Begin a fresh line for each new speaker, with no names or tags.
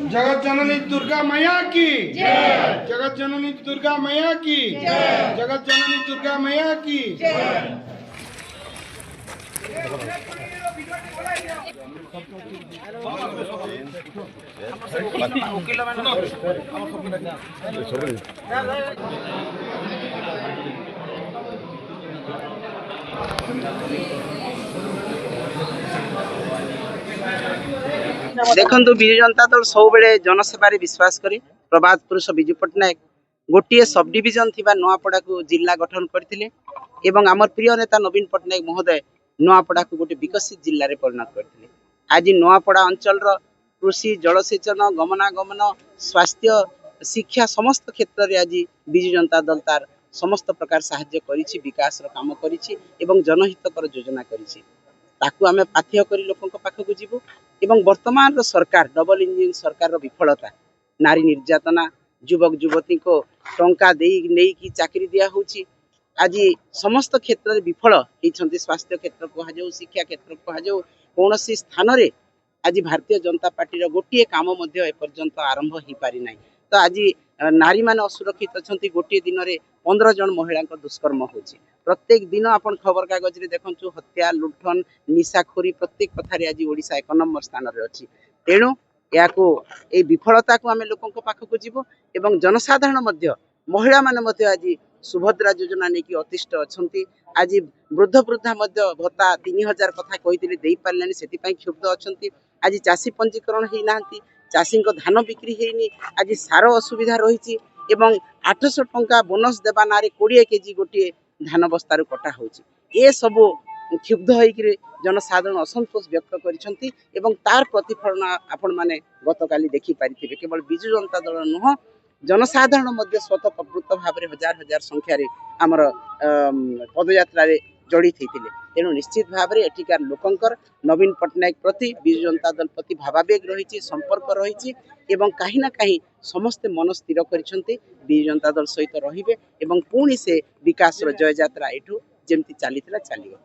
जगत जननी दुर्गा मैया की जगत जननी दुर्गा मैया की जगत जननी दुर्गा मैया की
देखु विजु जनता दल सब जनसेवार विश्वास करी प्रभात पुरुष विजु पट्टनायक गोटे सब डिविजन थी नुआपड़ा को जिला गठन करते आमर प्रिय नेता नवीन पट्टनायक महोदय नुआपड़ा को गोटे विकसित जिले में परिणत करते। आज नुआपड़ा अंचल कृषि जलसेचन गमनागमन स्वास्थ्य शिक्षा समस्त क्षेत्र में आज विजु जनता दल तार समस्त प्रकार साहाय्य करिछि, विकास काम करिछि एवं जनहितकर योजना करिछि। ताकू आमे पाथ्य करी लोकों पाखक जीवु एवं वर्तमान सरकार डबल इंजिन सरकार विफलता नारी निर्यातना युवक युवती को टंका नहीं चाकरी दिया होची आज समस्त क्षेत्र में विफल होती। स्वास्थ्य क्षेत्र कहुँ शिक्षा क्षेत्र कहुँ कौन सी स्थान रे आज भारतीय जनता पार्टी गोटे काम एपर्यंत आरंभ हो पारि ना। तो आज नारी मान असुरक्षित अच्छा गोटे दिन में 15 जन महिला दुष्कर्म होची। प्रत्येक दिन आप खबर कागज रे देखु हत्या लुठन निशाखोरी प्रत्येक कथार आज ओडिशा 1 नंबर स्थान रे अछि। तेणु या विफलता को आम लोकों पाखक जीवु एवं जनसाधारण मध्य महिला माने आज सुभद्रा योजना नहीं कि अतिष्ठ अच्छा। आज वृद्ध वृद्धा भत्ता 3000 कथा कही दे पारे से क्षुब्ध अच्छा। आज चाषी पंजीकरण होना चाषी धान बिक्री होनी आज सार असुविधा रही 800 टंका बोनस देवा ना 20 केजी गोटे धान बस्तार कटा हो सब क्षुब्ध होकर जनसाधारण असंतोष व्यक्त कर तार प्रतिफलन आपण मैंने गतकाली देखिपारे। केवल विजु जनता दल नुह जनसाधारण मध्य स्वतः प्रवृत्त भाव में हजार हजार संख्यार आमर पदयात्रा जड़ित होते। तेणु निश्चित भाव में एठिकार लोकंकर नवीन पट्टनायक प्रति विजु जनता दल प्रति भावावेग रही संपर्क रही कहीं ना कहीं समस्ते मन स्थिर करिसेंती विजु जनता दल सहित रहिबे एवं पुणी से विकास जय यात्रा एठू जेमती चली चलियो।